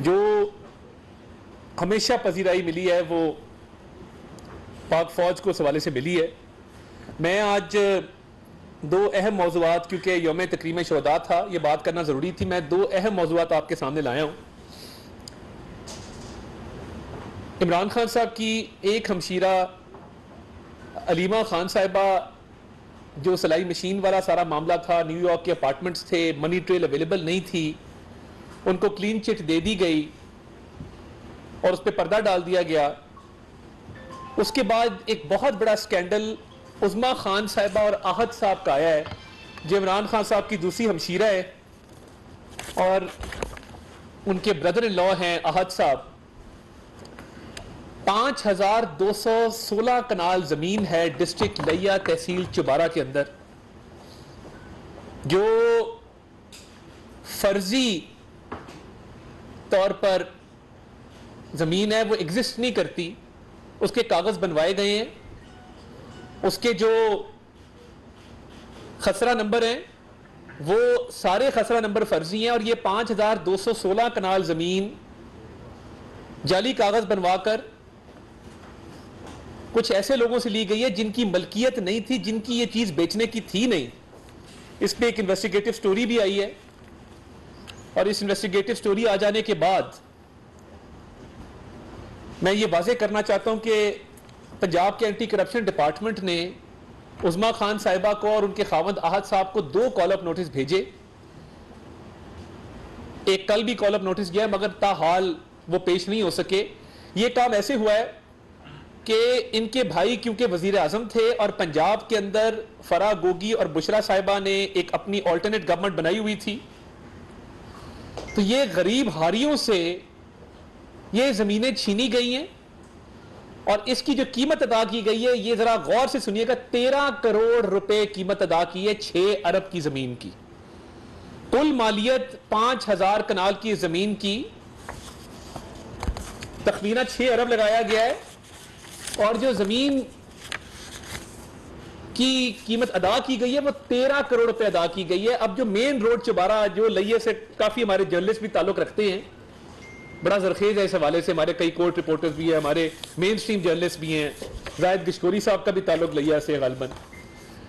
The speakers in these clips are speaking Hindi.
जो हमेशा पजीराई मिली है वो पाक फौज को इस हवाले से मिली है। मैं आज दो अहम मौज़ूआत, क्योंकि यौम तकरीम शहदा था, ये बात करना ज़रूरी थी, मैं दो अहम मौज़ूआत आपके सामने लाया हूँ। इमरान खान साहब की एक हमशीरा अलीमा खान साहिबा, जो सिलाई मशीन वाला सारा मामला था, न्यूयॉर्क के अपार्टमेंट्स थे, मनी ट्रेल अवेलेबल नहीं थी, उनको क्लीन चिट दे दी गई और उस पर पर्दा डाल दिया गया। उसके बाद एक बहुत बड़ा स्कैंडल उज़मा खान साहिबा और आहद साहब का आया है, जो इमरान खान साहब की दूसरी हमशीरा है और उनके ब्रदर इन लॉ हैं आहद साहब। 5216 कनाल जमीन है डिस्ट्रिक्ट लिया तहसील चुबारा के अंदर, जो फर्जी तौर पर जमीन है, वो एग्जिस्ट नहीं करती। उसके कागज बनवाए गए हैं, उसके जो खसरा नंबर हैं वो सारे खसरा नंबर फर्जी हैं, और ये 5216 कनाल जमीन जाली कागज बनवाकर कुछ ऐसे लोगों से ली गई है जिनकी मलकियत नहीं थी, जिनकी ये चीज बेचने की थी नहीं। इस पे एक इन्वेस्टिगेटिव स्टोरी भी आई है, और इस इन्वेस्टिगेटिव स्टोरी आ जाने के बाद मैं ये वाज़ेह करना चाहता हूं कि पंजाब के एंटी करप्शन डिपार्टमेंट ने उज़मा खान साहिबा को और उनके खावंद आहद साहब को 2 कॉल अप नोटिस भेजे। एक कल भी कॉल अप नोटिस गया, मगर ताहाल वो पेश नहीं हो सके। ये काम ऐसे हुआ है कि इनके भाई क्योंकि वजीर आजम थे और पंजाब के अंदर फराह गोगी और बुशरा साहिबा ने एक अपनी ऑल्टरनेट गवर्नमेंट बनाई हुई थी, तो ये गरीब हारियों से ये जमीनें छीनी गई हैं और इसकी जो कीमत अदा की गई है, ये जरा गौर से सुनिएगा, 13 करोड़ रुपए कीमत अदा की है 6 अरब की जमीन की। कुल मालियत 5000 कनाल की जमीन की तखमीना 6 अरब लगाया गया है, और जो जमीन की कीमत अदा की गई है वो 13 करोड़ रुपए अदा की गई है। अब जो मेन रोड चुबारा, जो लइये से काफी हमारे जर्नलिस्ट भी ताल्लुक रखते हैं, बड़ा जरखेज है इस हवाले से, हमारे कई कोर्ट रिपोर्टर्स भी हैं, हमारे मेन स्ट्रीम जर्नलिस्ट भी हैं, जाहिद गिशकोरी साहब का भी ताल्लुक लिया से गालबन।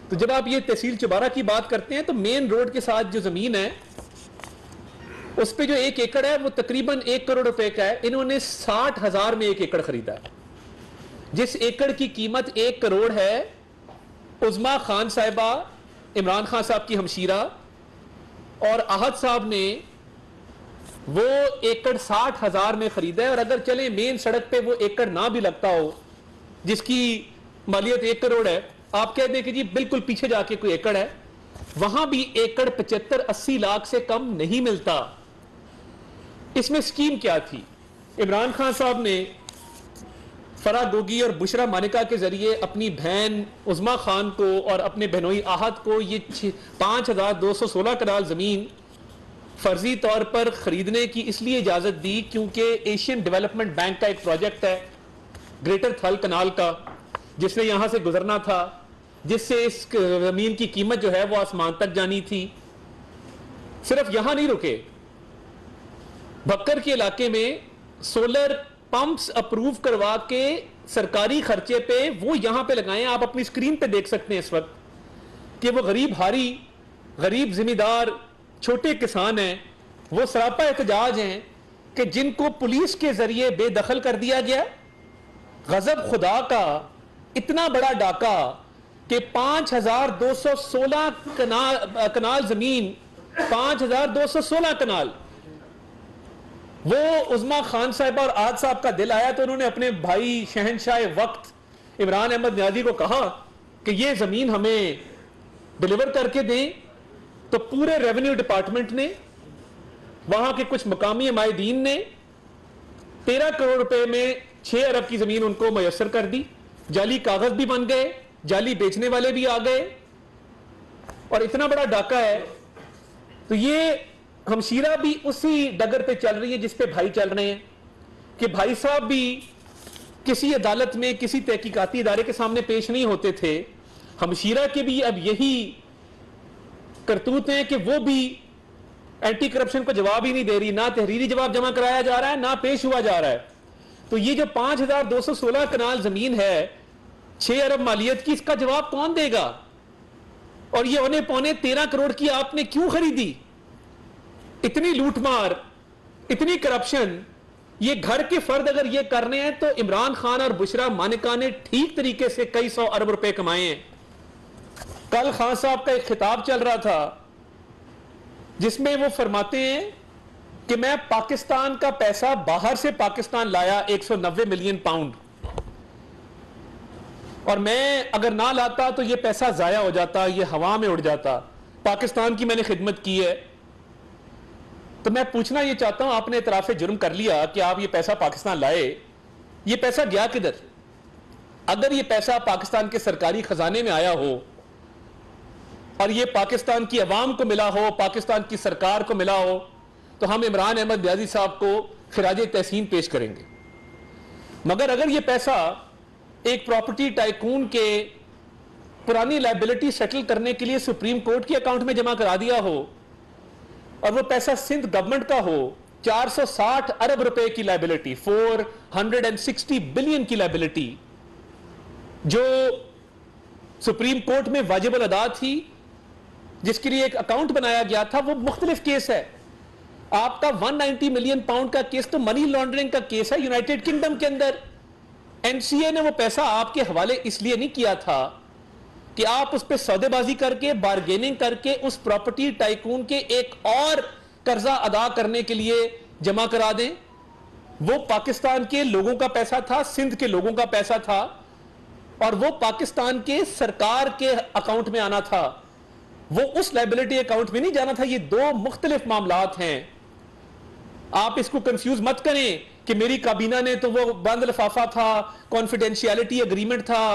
तो जब आप ये तहसील चुबारा की बात करते हैं तो मेन रोड के साथ जो जमीन है उस पर जो 1 एकड़ है वो तकरीबन 1 करोड़ रुपए का है। इन्होंने 60,000 में 1 एकड़ खरीदा है। जिस एकड़ की कीमत 1 करोड़ है, उज़मा खान साहिबा, इमरान खान साहब की हमशीरा और आहद साहब ने वो एकड़ 60,000 में खरीदा है। और अगर चले मेन सड़क पे वो एकड़ ना भी लगता हो जिसकी मालियत 1 करोड़ है, आप कह दें कि जी बिल्कुल पीछे जाके कोई एकड़ है, वहां भी एकड़ 75-80 लाख से कम नहीं मिलता। इसमें स्कीम क्या थी? इमरान खान साहब ने फराह गोगी और बुशरा मानिका के जरिए अपनी बहन उज़मा खान को और अपने बहनोई आहद को ये 5216 कनाल जमीन फर्जी तौर पर खरीदने की इसलिए इजाजत दी क्योंकि एशियन डेवलपमेंट बैंक का एक प्रोजेक्ट है ग्रेटर थल कनाल का, जिसने यहां से गुजरना था, जिससे इस जमीन की कीमत जो है वो आसमान तक जानी थी। सिर्फ यहां नहीं रुके, बक्कर के इलाके में सोलर पंप्स अप्रूव करवा के सरकारी खर्चे पे वो यहां पे लगाए। आप अपनी स्क्रीन पे देख सकते हैं इस वक्त कि वो गरीब हारी, गरीब जिम्मेदार, छोटे किसान हैं, वो सरापा एहतजाज हैं कि जिनको पुलिस के जरिए बेदखल कर दिया गया। गजब खुदा का, इतना बड़ा डाका कि 5216 कनाल जमीन, 5216 कनाल, वो उज़मा खान साहिबा और आहद साहब का दिल आया तो उन्होंने अपने भाई शहनशाह वक्त इमरान अहमद न्याजी को कहा कि ये जमीन हमें डिलीवर करके दें। तो पूरे रेवेन्यू डिपार्टमेंट ने, वहां के कुछ मकामी माहिदीन ने 13 करोड़ रुपए में 6 अरब की जमीन उनको मयसर कर दी। जाली कागज भी बन गए, जाली बेचने वाले भी आ गए, और इतना बड़ा डाका है। तो ये हमशीरा भी उसी डगर पे चल रही है जिस पे भाई चल रहे हैं कि भाई साहब भी किसी अदालत में, किसी तहकीकाती इदारे के सामने पेश नहीं होते थे। हमशीरा के भी अब यही करतूत हैं कि वो भी एंटी करप्शन को जवाब ही नहीं दे रही, ना तहरीरी जवाब जमा कराया जा रहा है, ना पेश हुआ जा रहा है। तो ये जो 5216 कनाल जमीन है 6 अरब मालियत की, इसका जवाब कौन देगा? और ये 13 करोड़ की आपने क्यों खरीदी? इतनी लूटमार, इतनी करप्शन, ये घर के फर्द अगर ये कर रहे हैं तो इमरान खान और बुशरा मानिका ने ठीक तरीके से कई 100 अरब रुपए कमाए हैं। कल खान साहब का एक खिताब चल रहा था जिसमें वो फरमाते हैं कि मैं पाकिस्तान का पैसा बाहर से पाकिस्तान लाया 190 मिलियन पाउंड, और मैं अगर ना लाता तो ये पैसा जाया हो जाता, ये हवा में उड़ जाता। पाकिस्तान की मैंने खिदमत की है। तो मैं पूछना ये चाहता हूं, आपने इतराफ़े जुर्म कर लिया कि आप ये पैसा पाकिस्तान लाए, ये पैसा गया किधर? अगर ये पैसा पाकिस्तान के सरकारी खजाने में आया हो और ये पाकिस्तान की अवाम को मिला हो, पाकिस्तान की सरकार को मिला हो, तो हम इमरान अहमद न्याजी साहब को खिराजे तहसीन पेश करेंगे। मगर अगर ये पैसा एक प्रॉपर्टी टाइकून के पुरानी लायबिलिटी सेटल करने के लिए सुप्रीम कोर्ट के अकाउंट में जमा करा दिया हो और वो पैसा सिंध गवर्नमेंट का हो, 460 अरब रुपए की लायबिलिटी, 460 बिलियन की लायबिलिटी जो सुप्रीम कोर्ट में वाजिब अल अदा थी, जिसके लिए एक अकाउंट बनाया गया था, वो मुख्तलिफ केस है। आपका 190 मिलियन पाउंड का केस तो मनी लॉन्ड्रिंग का केस है यूनाइटेड किंगडम के अंदर। एनसीए ने वो पैसा आपके हवाले इसलिए नहीं किया था कि आप उस पर सौदेबाजी करके, बार्गेनिंग करके उस प्रॉपर्टी टाइकून के एक और कर्जा अदा करने के लिए जमा करा दें। वो पाकिस्तान के लोगों का पैसा था, सिंध के लोगों का पैसा था, और वो पाकिस्तान के सरकार के अकाउंट में आना था, वो उस लायबिलिटी अकाउंट में नहीं जाना था। ये दो मुख्तलिफ मामलात हैं। आप इसको कंफ्यूज मत करें कि मेरी काबीना ने तो वो बंद लिफाफा था, कॉन्फिडेंशियलिटी एग्रीमेंट था,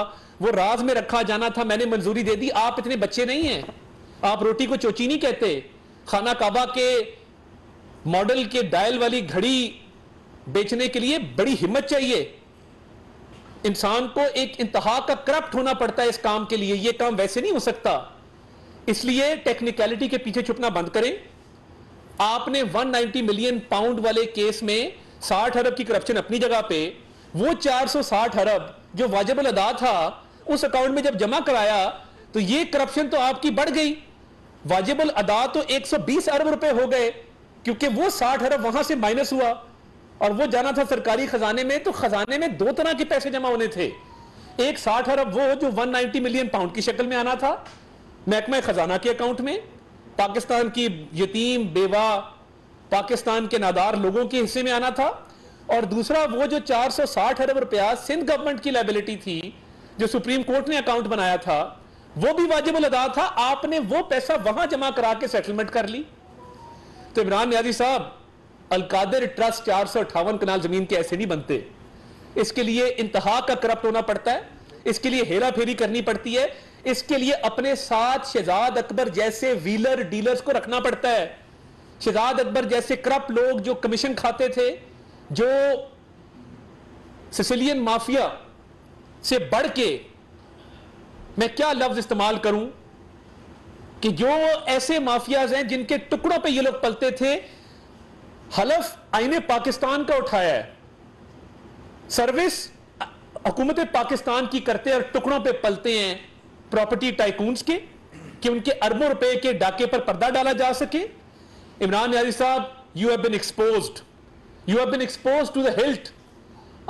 वो राज में रखा जाना था, मैंने मंजूरी दे दी। आप इतने बच्चे नहीं हैं, आप रोटी को चोची नहीं कहते। खाना काबा के मॉडल के डायल वाली घड़ी बेचने के लिए बड़ी हिम्मत चाहिए। इंसान को एक इंतहा का करप्ट होना पड़ता है इस काम के लिए, ये काम वैसे नहीं हो सकता। इसलिए टेक्निकलिटी के पीछे छुपना बंद करें। आपने 190 मिलियन पाउंड वाले केस में 60 अरब की करप्शन अपनी जगह पे, वो 460 अरब जो वाजिब अल अदा था उस अकाउंट में जब जमा कराया तो ये करप्शन तो आपकी बढ़ गई। वाजिब अल अदा तो 120 अरब रुपए हो गए, क्योंकि वो 60 अरब वहां से माइनस हुआ और वो जाना था सरकारी खजाने में। तो खजाने में दो तरह के पैसे जमा होने थे। एक 60 अरब वो जो 190 मिलियन पाउंड की शक्ल में आना था महकमा खजाना के अकाउंट में, पाकिस्तान की यतीम बेवा, पाकिस्तान के नादार लोगों के हिस्से में आना था, और दूसरा वो जो 460 अरब रुपया सिंध गवर्नमेंट की लायबिलिटी थी जो सुप्रीम कोर्ट ने अकाउंट बनाया था, वो भी वाजिब अल अदा था। आपने वो पैसा वहां जमा करा के सेटलमेंट कर ली। तो इमरान न्याजी साहब, अलकादिर ट्रस्ट 458 कनाल जमीन के ऐसे नहीं बनते। इसके लिए इंतहा का करप्ट होना पड़ता है, इसके लिए हेरा फेरी करनी पड़ती है, इसके लिए अपने साथ शहजाद अकबर जैसे व्हीलर डीलर्स को रखना पड़ता है। शहजाद अकबर जैसे करप्ट लोग जो कमीशन खाते थे, जो सिसिलियन माफिया से बढ़ के, मैं क्या लफ्ज इस्तेमाल करूं, कि जो ऐसे माफियाज हैं जिनके टुकड़ों पे ये लोग पलते थे। हलफ आईने पाकिस्तान का उठाया है, सर्विस हुकूमत पाकिस्तान की करते और टुकड़ों पे पलते हैं प्रॉपर्टी टाइकून्स के, कि उनके अरबों रुपए के डाके पर पर्दा डाला जा सके। इमरान न्याजी साहब, you have been exposed, you have been exposed to the hilt.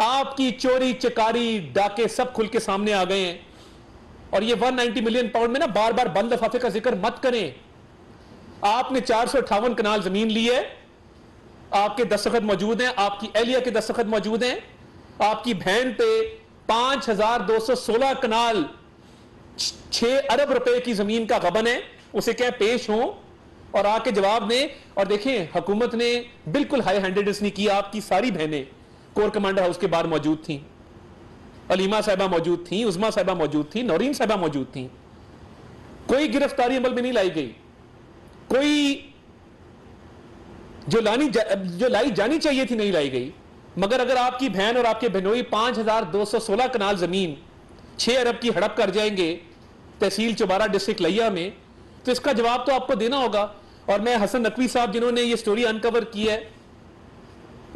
आपकी चोरी चकारी डाके सब खुल के सामने आ गए हैं। और ये 190 मिलियन पाउंड में ना बार बार बंद लिफाफे का जिक्र मत करें। आपने 458 कनाल जमीन ली है, आपके दस्तखत मौजूद हैं, आपकी एहलिया के दस्तखत मौजूद हैं, आपकी बहन पे 5216 कनाल 6 अरब रुपए की जमीन का गबन है। उसे क्या पेश हो और आके जवाब दें। और देखें, हुकूमत ने बिल्कुल हाई हैंडेडनेस नहीं किया। आपकी सारी बहनें कोर कमांडर हाउस के बाहर मौजूद थी, अलीमा साहिबा मौजूद थी, उज़मा साहिबा मौजूद थी, नौरीन साहिबा मौजूद थी। कोई गिरफ्तारी अमल में नहीं लाई गई, कोई जो लाई जानी चाहिए थी नहीं लाई गई। मगर अगर आपकी बहन और आपके बहनोई 5216 कनाल जमीन 6 अरब की हड़प कर जाएंगे तहसील चौबारा डिस्ट्रिक्ट लिया में, तो इसका जवाब तो आपको देना होगा। और मैं हसन नकवी साहब जिन्होंने ये स्टोरी अनकवर की है,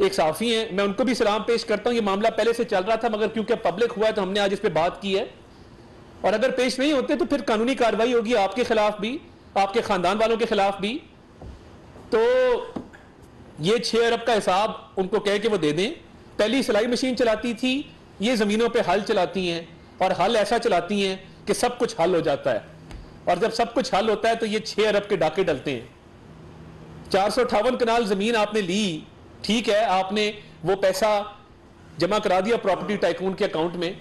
एक साफी हैं, मैं उनको भी सलाम पेश करता हूं। ये मामला पहले से चल रहा था मगर क्योंकि पब्लिक हुआ है तो हमने आज इस पर बात की है, और अगर पेश नहीं होते तो फिर कानूनी कार्रवाई होगी आपके खिलाफ भी, आपके खानदान वालों के खिलाफ भी। तो ये 6 अरब का हिसाब उनको कह के वो दे दें। पहली सिलाई मशीन चलाती थी, ये जमीनों पे हल चलाती हैं, और हल ऐसा चलाती हैं कि सब कुछ हल हो जाता है, और जब सब कुछ हल होता है तो ये 6 अरब के डाके डलते हैं। 458 कनाल जमीन आपने ली, ठीक है, आपने वो पैसा जमा करा दिया प्रॉपर्टी टाइकून के अकाउंट में,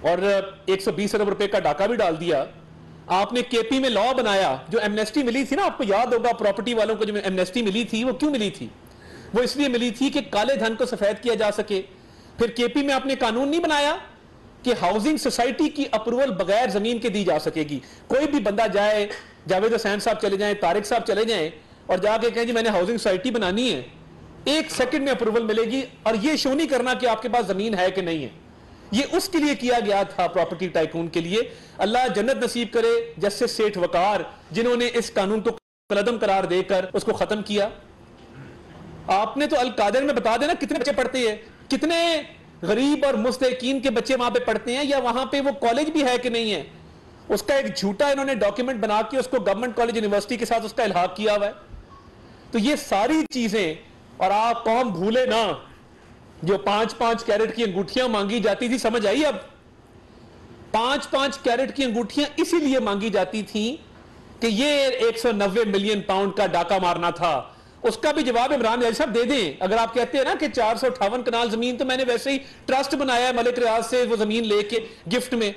और 120 अरब रुपए का डाका भी डाल दिया। आपने केपी में लॉ बनाया, जो एमनेस्टी मिली थी ना, आपको याद होगा प्रॉपर्टी वालों को जो एमनेस्टी मिली थी, वो क्यों मिली थी? वो इसलिए मिली थी कि काले धन को सफेद किया जा सके। फिर केपी में आपने कानून नहीं बनाया कि हाउसिंग सोसाइटी की अप्रूवल बगैर जमीन के दी जा सकेगी। कोई भी बंदा जाए, जावेद हुसैन साहब चले जाएं, तारिक साहब चले जाएं और जाके कहें जी मैंने हाउसिंग सोसाइटी बनानी है, 1 सेकंड में अप्रूवल मिलेगी, और ये शो नहीं करना कि आपके पास जमीन है कि नहीं है। ये उसके लिए किया गया था, प्रॉपर्टी टाइकून के लिए। अल्लाह जन्नत नसीब करे जस्टिस सेठ वकार, जिन्होंने इस कानून को कलदम करार देकर उसको खत्म किया। आपने तो अल कादिर में बता देना कितने बच्चे पढ़ते हैं, कितने गरीब और मुस्तकीन के बच्चे वहां पे पढ़ते हैं, या वहां पे वो कॉलेज भी है कि नहीं है। उसका एक झूठा इन्होंने डॉक्यूमेंट बना के उसको गवर्नमेंट कॉलेज यूनिवर्सिटी के साथ उसका इल्हाक किया हुआ है। तो ये सारी चीजें, और आप कौम भूले ना, जो 5-5 कैरेट की अंगूठियां मांगी जाती थी, समझ आई अब? 5-5 कैरेट की अंगूठियां इसीलिए मांगी जाती थी कि ये 190 मिलियन पाउंड का डाका मारना था। उसका भी जवाब इमरान याद साहब दे दें। अगर आप कहते हैं ना कि 458 कनाल जमीन तो मैंने वैसे ही ट्रस्ट बनाया है मलिक रियाज से वो जमीन लेके गिफ्ट में,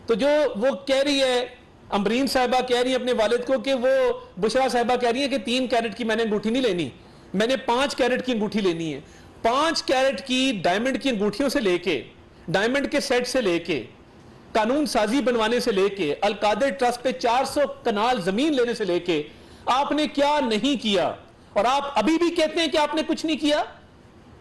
तो जो वो कह रही है अमरीन साहिबा कह रही है अपने वालिद को कि वो बुशरा साहिबा कह रही है कि 3 कैरेट की मैंने अंगूठी नहीं लेनी, मैंने 5 कैरेट की अंगूठी लेनी है। 5 कैरेट की डायमंड की अंगूठियों से लेके, डायमंड के सेट से लेके, कानून साजी बनवाने से लेके, अल कादिर ट्रस्ट पे 400 कनाल जमीन लेने से लेके आपने क्या नहीं किया, और आप अभी भी कहते हैं कि आपने कुछ नहीं किया।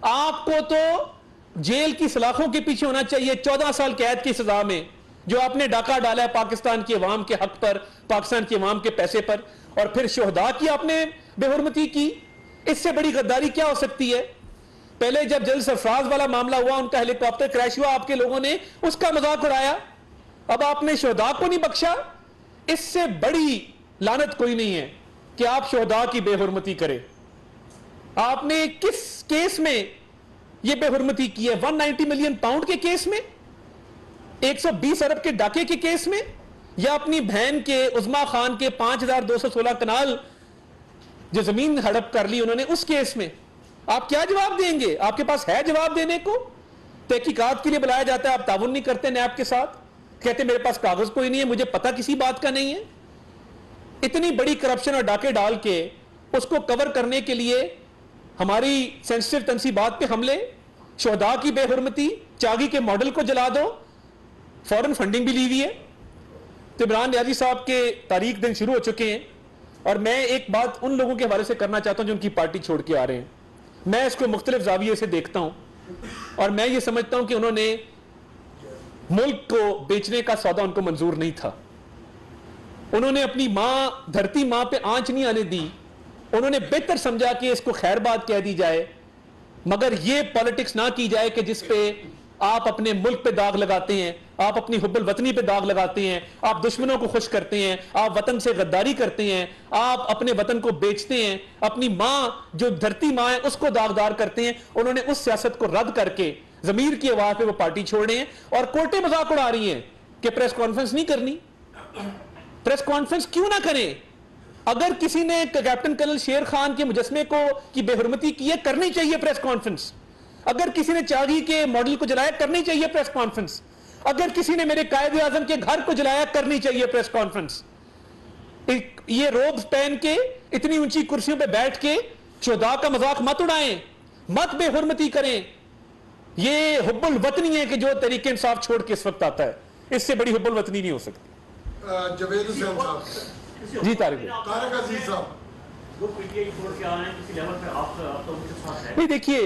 आपको तो जेल की सलाखों के पीछे होना चाहिए 14 साल कैद की सजा में, जो आपने डाका डाला है पाकिस्तान की अवाम के हक पर, पाकिस्तान की अवाम के पैसे पर, और फिर शोहदा की आपने बेहुरमती की। इससे बड़ी गद्दारी क्या हो सकती है? पहले जब जल सरफराज वाला मामला हुआ, उनका हेलीकॉप्टर क्रैश हुआ, आपके लोगों ने उसका मजाक उड़ाया, अब आपने शोहदा को नहीं बख्शा। इससे बड़ी लानत कोई नहीं है कि आप शोहदा की बेहुरमती करें। आपने किस केस में यह बेहुरमती की है? 190 मिलियन पाउंड के केस में, 120 अरब के डाके के केस में, या अपनी बहन के उस्मा खान के 5216 कनाल जो जमीन हड़प कर ली उन्होंने, उस केस में आप क्या जवाब देंगे? आपके पास है जवाब देने को? तहकीकात के लिए बुलाया जाता है, आप ताउन नहीं करते नैब के साथ, कहते मेरे पास कागज कोई नहीं है, मुझे पता किसी बात का नहीं है। इतनी बड़ी करप्शन और डाके डाल के उसको कवर करने के लिए हमारी सेंसिटिव तनसीबात पे हमले, शोहदा की बेहुरमती, चागी के मॉडल को जला दो, फॉरेन फंडिंग भी ली हुई है। तो इमरान नियाजी साहब के तारीख दिन शुरू हो चुके हैं, और मैं एक बात उन लोगों के हवाले से करना चाहता हूं जो उनकी पार्टी छोड़ के आ रहे हैं। मैं इसको मुख्तलिफ जाविये से देखता हूं, और मैं ये समझता हूं कि उन्होंने मुल्क को बेचने का सौदा उनको मंजूर नहीं था। उन्होंने अपनी मां, धरती मां पे आंच नहीं आने दी। उन्होंने बेहतर समझा कि इसको खैर बात कह दी जाए, मगर यह पॉलिटिक्स ना की जाए कि जिसपे आप अपने मुल्क पे दाग लगाते हैं, आप अपनी हुब्बुल वतनी पे दाग लगाते हैं, आप दुश्मनों को खुश करते हैं, आप वतन से गद्दारी करते हैं, आप अपने वतन को बेचते हैं, अपनी मां जो धरती मां है उसको दागदार करते हैं। उन्होंने उस सियासत को रद्द करके जमीर की आवाज पे वो पार्टी छोड़ रहे हैं, और कोर्टें मजाक उड़ा रही हैं कि प्रेस कॉन्फ्रेंस नहीं करनी। प्रेस कॉन्फ्रेंस क्यों ना करें? अगर किसी ने कैप्टन कर्नल शेर खान के मुजस्मे को की बेहुरमती की है, करनी चाहिए प्रेस कॉन्फ्रेंस। अगर किसी ने चागी के मॉडल को जलाया, करनी चाहिए प्रेस कॉन्फ्रेंस। अगर किसी ने मेरे कायदे आजम के घर को जलाया, करनी चाहिए प्रेस कॉन्फ्रेंस। ये रोब्स पहन के इतनी ऊंची कुर्सियों पे बैठ के शोहदा का मजाक मत उड़ाएं, मत बेहुरमती करें। ये हुब्बुल वतनी है कि जो तरीके इंसाफ छोड़ के इस वक्त आता है, इससे बड़ी हुब्बुल वतनी नहीं हो सकती। जवेद हुसैन साहब जी, तारिक अजीज साहब, नहीं देखिए,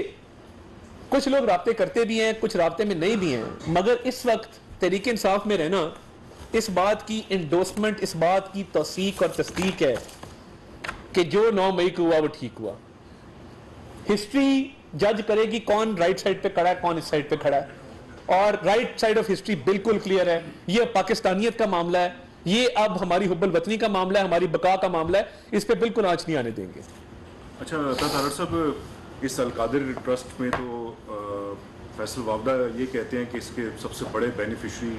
कुछ लोग राब्ते करते भी हैं, कुछ राब्ते में नहीं भी हैं, मगर इस वक्त तरीके इंसाफ में रहना इस बात की इंडोर्समेंट, इस बात की तौसीक और तस्दीक है कि जो 9 मई को हुआ वो ठीक हुआ। हिस्ट्री जज करेगी कौन राइट साइड पे खड़ा है, कौन इस साइड पे खड़ा है, और राइट साइड ऑफ हिस्ट्री बिल्कुल क्लियर है। ये पाकिस्तानियत का मामला है, ये अब हमारी हुब्बुल वतनी का मामला है, हमारी बका का मामला है, इस पे बिल्कुल आंच नहीं आने देंगे। अच्छा तारड़ साहब, इस अल-कादिर ट्रस्ट में तो फैसल वावदा ये कहते हैं कि इसके सबसे बड़े बेनिफिशरी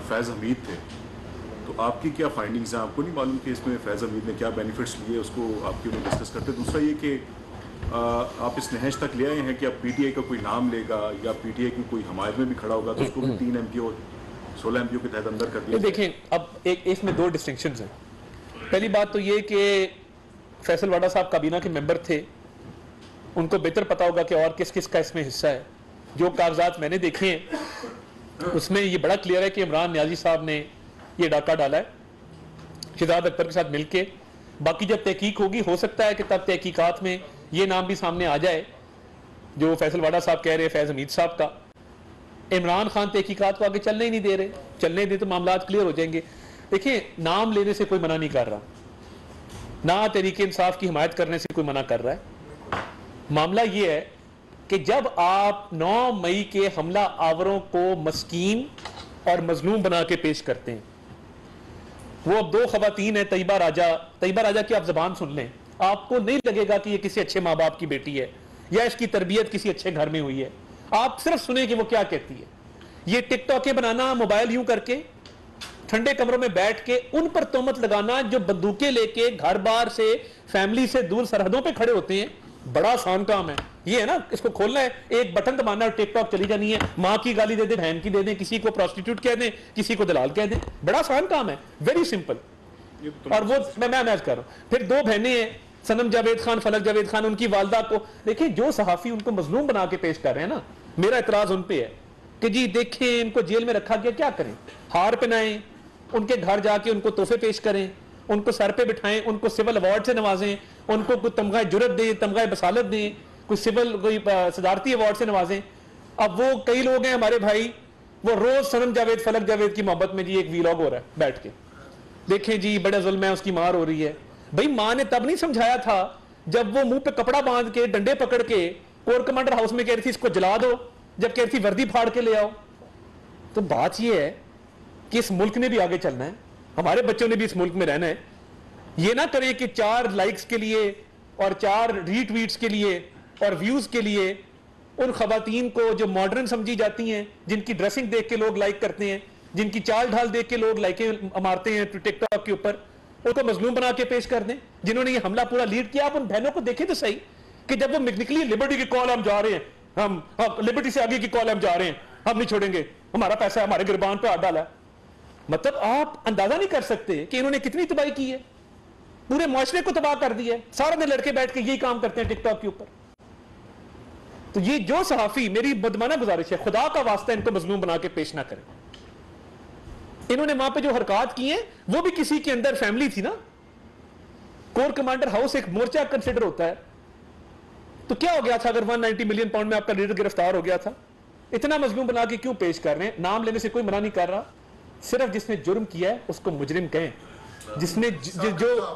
फैज़ हमीद थे, तो आपकी क्या फाइंडिंग्स हैं? आपको नहीं मालूम कि इसमें फैज़ हमीद ने क्या बेनिफिट्स लिए, उसको आपके में डिस्कस करते? दूसरा ये कि आप इस नहज तक ले आए हैं कि अब पीटीआई का कोई नाम लेगा या पीटीआई की कोई हमायत में भी खड़ा होगा तो उसको भी 3 MPO 16 MPO के तहत अंदर कर दिया। देखें, अब एक इसमें 2 डिस्टिंक्शंस हैं। पहली बात तो ये कि फैसल वाडा साहब काबीना के मेंबर थे, उनको बेहतर पता होगा कि और किस किस का इसमें हिस्सा है। जो कागजात मैंने देखे हैं उसमें ये बड़ा क्लियर है कि इमरान नियाजी साहब ने ये डाका डाला है शहजाद अकबर के साथ मिलके। बाकी जब तहकीक होगी, हो सकता है कि तब तहकीकात में ये नाम भी सामने आ जाए जो फैसल वाडा साहब कह रहे हैं, फैज हमीद साहब का। इमरान खान तहकीकात को आगे चलने ही नहीं दे रहे, चलने दे तो मामला क्लियर हो जाएंगे। देखिए, नाम लेने से कोई मना नहीं कर रहा, ना तरीके इंसाफ की हिमायत करने से कोई मना कर रहा है। मामला ये है कि जब आप 9 मई के हमला आवरों को मस्कीन और मजलूम बना के पेश करते हैं, वो अब 2 खवातीन है, तैयबा राजा की आप जबान सुन लें, आपको नहीं लगेगा कि ये किसी अच्छे माँ बाप की बेटी है या इसकी तरबियत किसी अच्छे घर में हुई है। आप सिर्फ सुने कि वो क्या कहती है। ये टिकटॉके बनाना, मोबाइल यूं करके ठंडे कमरों में बैठ के उन पर तोहमत लगाना जो बंदूकें लेके घर बार से, फैमिली से दूर सरहदों पे खड़े होते हैं, बड़ा आसान काम है। ये है ना, इसको खोलना है, एक बटन दबाना है, टिकटॉक चली जानी है। माँ की गाली दे दे, बहन की दे दें, किसी को प्रोस्टिट्यूट कह दें, किसी को दलाल कह दें, बड़ा आसान काम है, वेरी सिंपल। और वो मैं मैनेज कर रहा हूं। फिर 2 बहनें हैं, सनम जावेद खान, फलक जावेद खान, उनकी वालदा को देखिए, जो सहाफी उनको मजलूम बना के पेश कर रहे हैं ना, मेरा इतराज उन पे है कि जी देखें, इनको जेल में रखा गया, क्या करें? हार पहनाएं, उनके घर जाके उनको तोहफे पेश करें, उनको सर पे बिठाएं, उनको सिविल अवार्ड से नवाजें, उनको कोई तमगा जुरत दें, तमगा बसालत दें, कोई सिविल कोई सदारती अवार्ड से नवाजें। अब वो कई लोग हैं हमारे भाई, वो रोज सनम जावेद, फलक जावेद की मोहब्बत में जी एक वीलॉग हो रहा है, बैठ के देखें जी बड़ा जुल्म है, उसकी मार हो रही है। भाई, मां ने तब नहीं समझाया था जब वो मुंह पे कपड़ा बांध के, डंडे पकड़ के कोर कमांडर हाउस में कह रही थी इसको जला दो, जब कह रही थी वर्दी फाड़ के ले आओ। तो बात यह है कि इस मुल्क ने भी आगे चलना है, हमारे बच्चों ने भी इस मुल्क में रहना है। ये ना करें कि 4 लाइक्स के लिए और 4 रीट्वीट्स के लिए और व्यूज के लिए उन खवातीन को जो मॉडर्न समझी जाती हैं, जिनकी ड्रेसिंग देख के लोग लाइक करते हैं, जिनकी चाल ढाल देख के लोग लाइकें मारते हैं टिकटॉक के ऊपर, उनको मजलूम बना के पेश कर दें। जिन्होंने ये हमला पूरा लीड किया, आप उन बहनों को देखें तो सही कि जब वो निकली लिबर्टी की कॉल, हम जा रहे हैं, हम लिबर्टी से आगे की कॉल, हम जा रहे हैं, हम नहीं छोड़ेंगे, हमारा पैसा हमारे गिरबान पे हाथ डाला। मतलब आप अंदाजा नहीं कर सकते कि इन्होंने कितनी तबाही की है, पूरे मुआशरे को तबाह कर दिया है। सारा दिन लड़के बैठ के यही काम करते हैं टिकटॉक के ऊपर। तो ये जो सहाफी, मेरी बदमाना गुजारिश है, खुदा का वास्ता इनको मजलूम बना के पेश ना करें। इन्होंने वहां पे जो हरकत की है वो भी किसी के अंदर फैमिली थी ना। कोर कमांडर हाउस एक मोर्चा कंसिडर होता है, तो क्या हो गया था अगर 190 मिलियन पाउंड में आपका लीडर गिरफ्तार हो गया था? इतना मजलूम बना के क्यों पेश कर रहे हैं? नाम लेने से कोई मना नहीं कर रहा, सिर्फ जिसने जुर्म किया है उसको मुजरिम कहें, जिसने जो